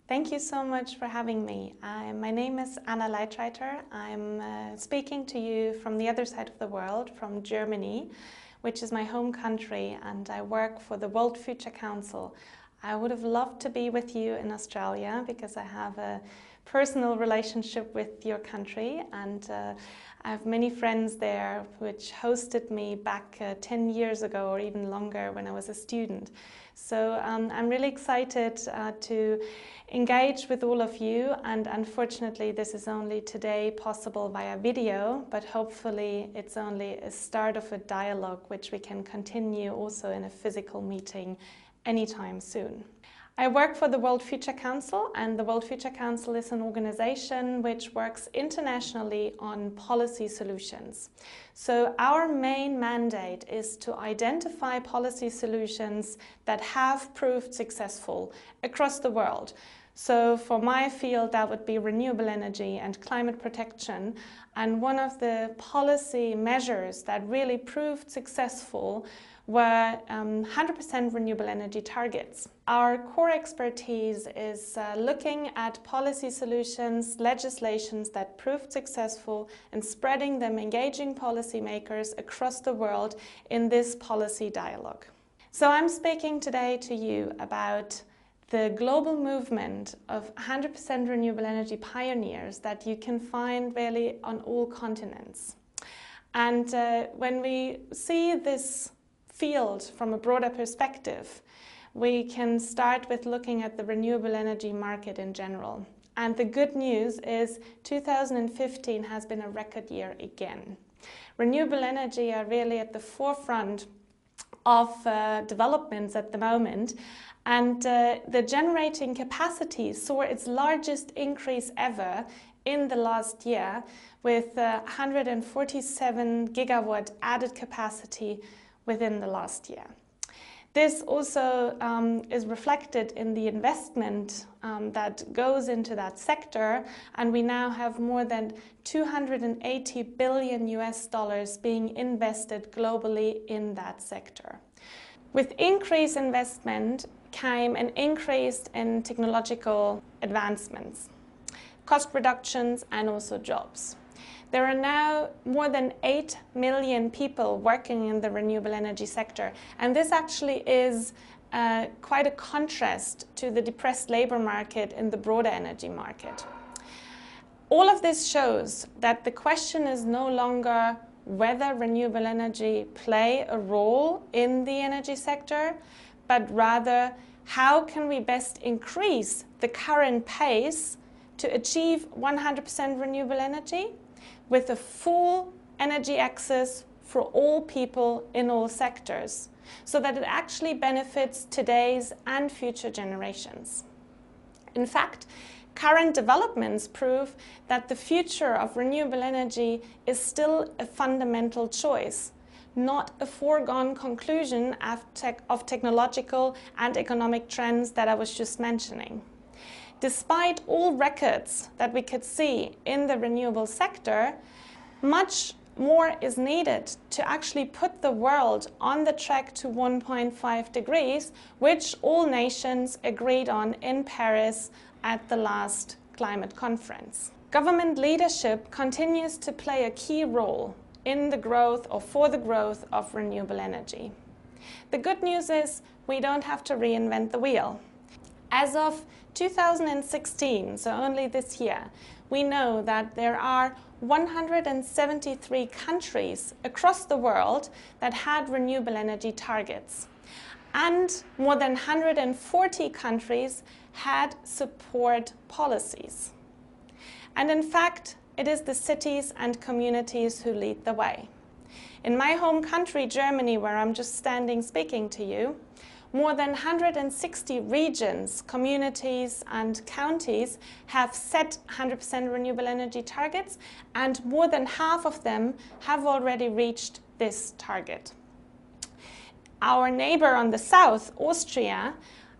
Thank you so much for having me. My name is Leidreiter. I'm speaking to you from the other side of the world, from Germany, which is my home country, and I work for the World Future Council. I would have loved to be with you in Australia because I have a personal relationship with your country, and I have many friends there which hosted me back 10 years ago or even longer when I was a student. So I'm really excited to engage with all of you, and unfortunately this is only today possible via video, but hopefully it's only a start of a dialogue which we can continue also in a physical meeting anytime soon. I work for the World Future Council, and the World Future Council is an organization which works internationally on policy solutions. So our main mandate is to identify policy solutions that have proved successful across the world. So for my field, that would be renewable energy and climate protection. And one of the policy measures that really proved successful were 100% renewable energy targets. Our core expertise is looking at policy solutions, legislations that proved successful, and spreading them, engaging policymakers across the world in this policy dialogue. So I'm speaking today to you about the global movement of 100% renewable energy pioneers that you can find really on all continents. And when we see this field from a broader perspective, we can start with looking at the renewable energy market in general. And the good news is 2015 has been a record year again. Renewable energy are really at the forefront of developments at the moment, and the generating capacity saw its largest increase ever in the last year, with 147 gigawatt added capacity within the last year. This also is reflected in the investment that goes into that sector, and we now have more than 280 billion US dollars being invested globally in that sector. With increased investment came an increase in technological advancements, cost reductions, and also jobs. There are now more than 8 million people working in the renewable energy sector, and this actually is quite a contrast to the depressed labor market in the broader energy market. All of this shows that the question is no longer whether renewable energy play a role in the energy sector, but rather how can we best increase the current pace to achieve 100% renewable energy with a full energy access for all people in all sectors, so that it actually benefits today's and future generations. In fact, current developments prove that the future of renewable energy is still a fundamental choice, not a foregone conclusion of technological and economic trends that I was just mentioning. Despite all records that we could see in the renewable sector, much more is needed to actually put the world on the track to 1.5 degrees, which all nations agreed on in Paris at the last climate conference. Government leadership continues to play a key role in the growth or for the growth of renewable energy. The good news is we don't have to reinvent the wheel. As of 2016, so only this year, we know that there are 173 countries across the world that had renewable energy targets, and more than 140 countries had support policies. And in fact, it is the cities and communities who lead the way. In my home country, Germany, where I'm just standing speaking to you, more than 160 regions, communities, and counties have set 100% renewable energy targets, and more than half of them have already reached this target. Our neighbor on the south, Austria,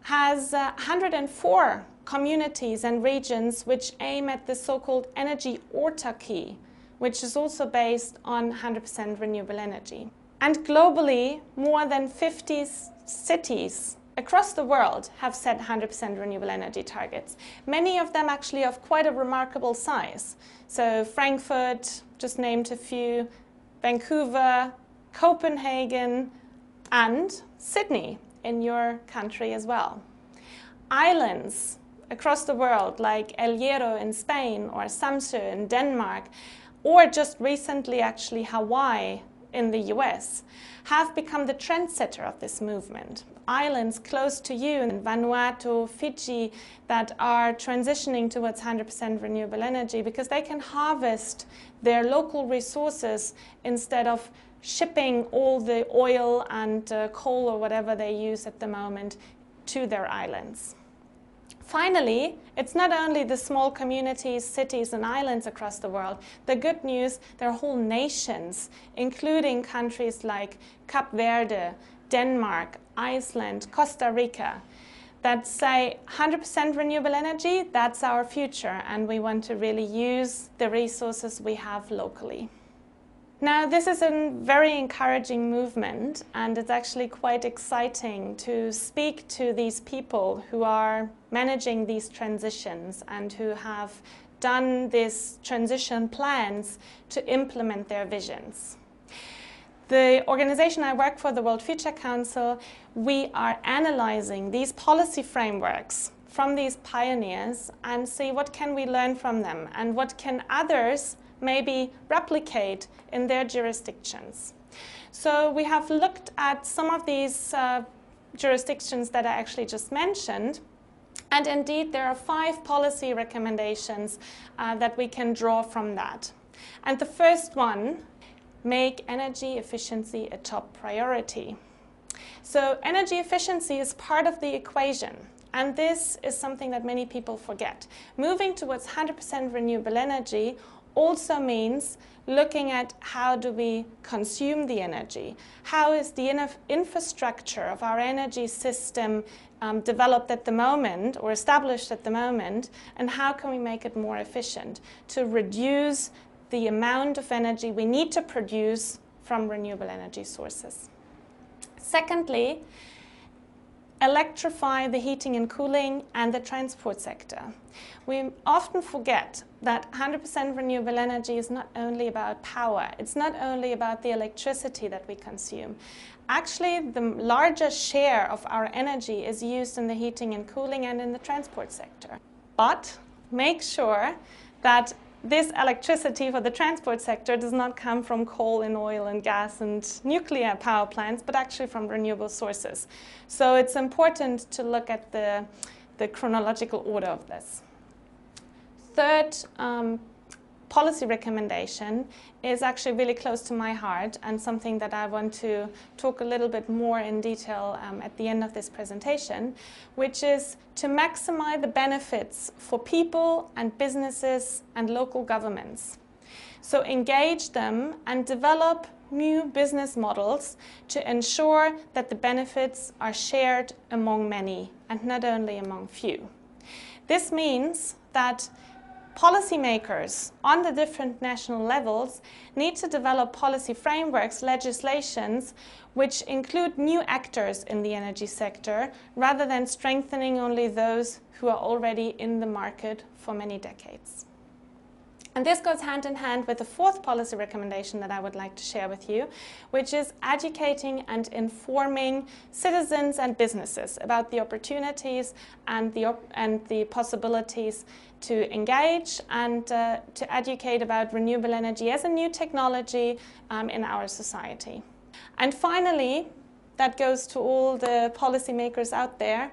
has 104 communities and regions which aim at the so-called energy autarky, which is also based on 100% renewable energy. And globally, more than 50 cities across the world have set 100% renewable energy targets. Many of them actually of quite a remarkable size. So Frankfurt, just named a few, Vancouver, Copenhagen, and Sydney in your country as well. Islands across the world like El Hierro in Spain or Samsø in Denmark, or just recently actually Hawaii in the US, have become the trendsetter of this movement. Islands close to you in Vanuatu, Fiji, that are transitioning towards 100% renewable energy because they can harvest their local resources instead of shipping all the oil and coal or whatever they use at the moment to their islands. Finally, it's not only the small communities, cities and islands across the world. The good news, there are whole nations, including countries like Cape Verde, Denmark, Iceland, Costa Rica, that say 100% renewable energy, that's our future, and we want to really use the resources we have locally. Now, this is a very encouraging movement, and it's actually quite exciting to speak to these people who are managing these transitions and who have done these transition plans to implement their visions. The organization I work for, the World Future Council, we are analyzing these policy frameworks from these pioneers and see what can we learn from them and what can others maybe replicate in their jurisdictions. So we have looked at some of these jurisdictions that I actually just mentioned, and indeed there are 5 policy recommendations that we can draw from that. And the first one, make energy efficiency a top priority. So energy efficiency is part of the equation. And this is something that many people forget. Moving towards 100% renewable energy also means looking at how do we consume the energy. How is the infrastructure of our energy system developed at the moment or established at the moment, and how can we make it more efficient to reduce the amount of energy we need to produce from renewable energy sources. Secondly, electrify the heating and cooling and the transport sector. We often forget that 100% renewable energy is not only about power, it's not only about the electricity that we consume. Actually, the largest share of our energy is used in the heating and cooling and in the transport sector. But make sure that this electricity for the transport sector does not come from coal and oil and gas and nuclear power plants, but actually from renewable sources. So it's important to look at the chronological order of this. Third policy recommendation is actually really close to my heart and something that I want to talk a little bit more in detail at the end of this presentation, which is to maximize the benefits for people and businesses and local governments. So engage them and develop new business models to ensure that the benefits are shared among many and not only among few. This means that policymakers on the different national levels need to develop policy frameworks, legislations, which include new actors in the energy sector rather than strengthening only those who are already in the market for many decades. And this goes hand in hand with the fourth policy recommendation that I would like to share with you, which is educating and informing citizens and businesses about the opportunities and the possibilities to engage and to educate about renewable energy as a new technology in our society. And finally, that goes to all the policymakers out there,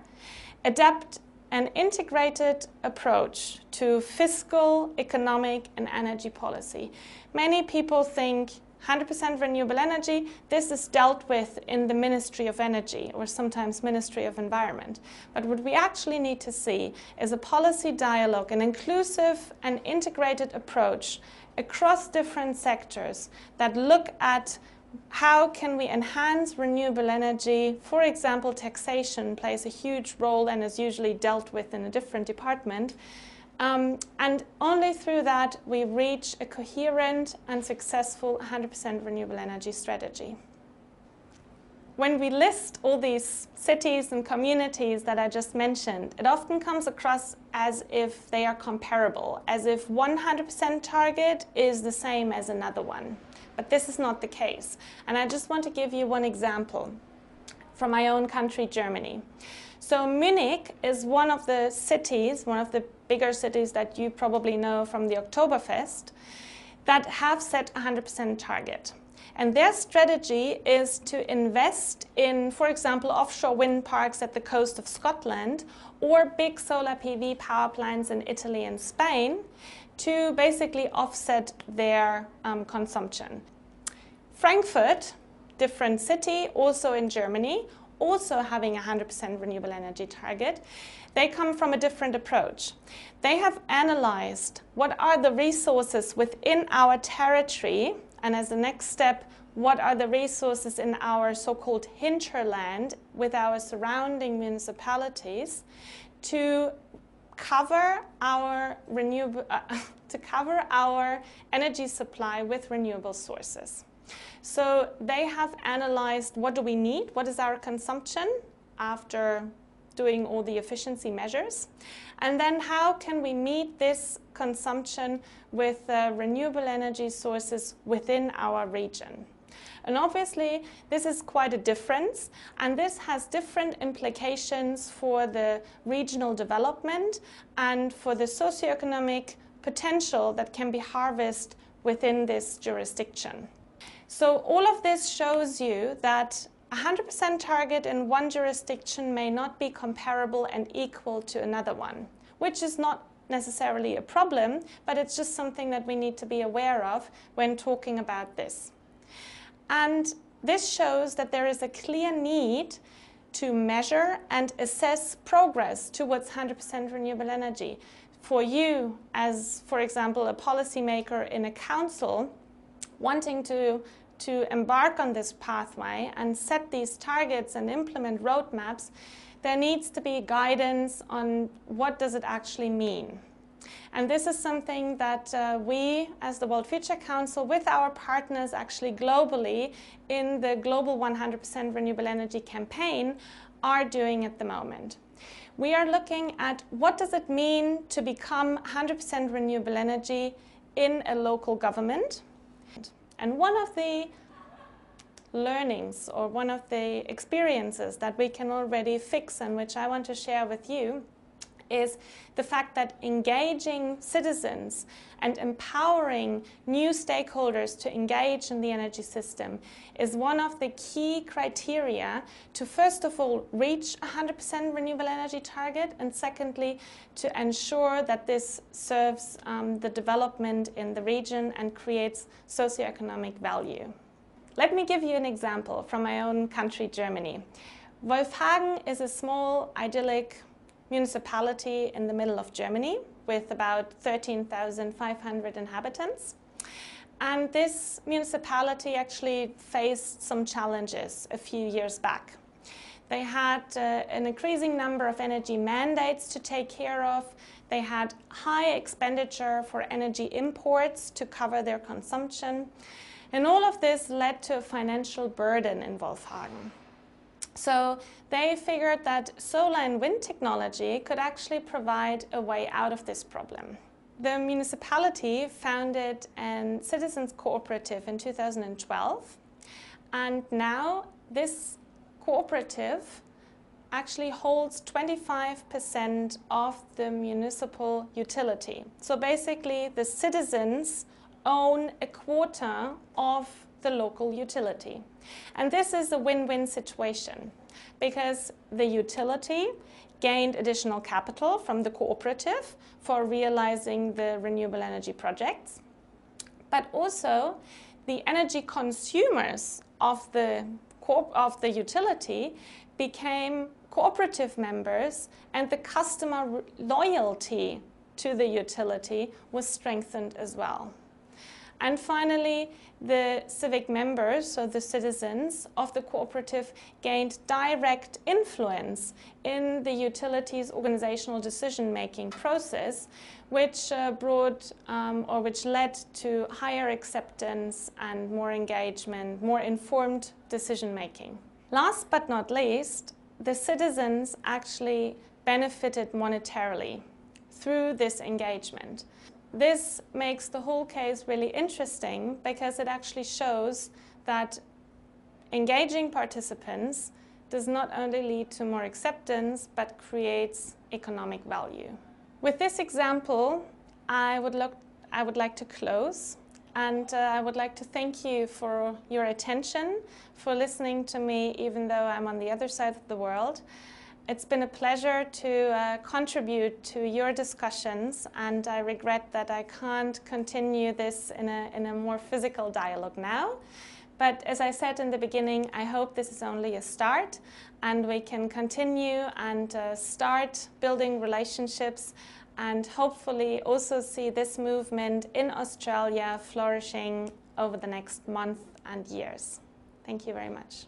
adapt an integrated approach to fiscal, economic and energy policy. Many people think 100% renewable energy, this is dealt with in the Ministry of Energy or sometimes Ministry of Environment. But what we actually need to see is a policy dialogue, an inclusive and integrated approach across different sectors that look at how can we enhance renewable energy? For example, taxation plays a huge role and is usually dealt with in a different department. And only through that we reach a coherent and successful 100% renewable energy strategy. when we list all these cities and communities that I just mentioned, it often comes across as if they are comparable, as if 100% target is the same as another one. But this is not the case. And I just want to give you one example from my own country, Germany. So Munich is one of the cities, one of the bigger cities that you probably know from the Oktoberfest, that have set a 100% target. And their strategy is to invest in, for example, offshore wind parks at the coast of Scotland or big solar PV power plants in Italy and Spain to basically offset their consumption. Frankfurt, different city, also in Germany, also having a 100% renewable energy target. They come from a different approach. They have analyzed what are the resources within our territory, and as the next step, what are the resources in our so-called hinterland with our surrounding municipalities to cover our energy supply with renewable sources. So they have analyzed what do we need, what is our consumption after doing all the efficiency measures, and then how can we meet this consumption with renewable energy sources within our region. And obviously this is quite a difference, and this has different implications for the regional development and for the socioeconomic potential that can be harvested within this jurisdiction. So all of this shows you that a 100% target in one jurisdiction may not be comparable and equal to another one, which is not necessarily a problem, but it's just something that we need to be aware of when talking about this. And this shows that there is a clear need to measure and assess progress towards 100% renewable energy. For you, as, for example, a policymaker in a council, wanting to embark on this pathway and set these targets and implement roadmaps, there needs to be guidance on what does it actually mean. And this is something that we, as the World Future Council, with our partners actually globally in the Global 100% Renewable Energy campaign, are doing at the moment. We are looking at what does it mean to become 100% renewable energy in a local government. And one of the learnings or one of the experiences that we can already fix and which I want to share with you is the fact that engaging citizens and empowering new stakeholders to engage in the energy system is one of the key criteria to, first of all, reach a 100% renewable energy target, and secondly, to ensure that this serves the development in the region and creates socioeconomic value. Let me give you an example from my own country, Germany. Wolfhagen is a small, idyllic municipality in the middle of Germany with about 13,500 inhabitants. And this municipality actually faced some challenges a few years back. They had an increasing number of energy mandates to take care of. They had high expenditure for energy imports to cover their consumption. And all of this led to a financial burden in Wolfhagen. So they figured that solar and wind technology could actually provide a way out of this problem. The municipality founded a citizens cooperative in 2012, and now this cooperative actually holds 25% of the municipal utility. So basically the citizens own a quarter of the local utility. And this is a win-win situation because the utility gained additional capital from the cooperative for realizing the renewable energy projects, but also the energy consumers of the utility became cooperative members, and the customer loyalty to the utility was strengthened as well. And finally, the civic members, so the citizens of the cooperative, gained direct influence in the utility's organizational decision-making process, which which led to higher acceptance and more engagement, more informed decision-making. Last but not least, the citizens actually benefited monetarily through this engagement. This makes the whole case really interesting because it actually shows that engaging participants does not only lead to more acceptance, but creates economic value. With this example, I would like to close, and I would like to thank you for your attention, for listening to me even though I'm on the other side of the world. It's been a pleasure to contribute to your discussions, and I regret that I can't continue this in a more physical dialogue now. But as I said in the beginning, I hope this is only a start, and we can continue and start building relationships, and hopefully also see this movement in Australia flourishing over the next month and years. Thank you very much.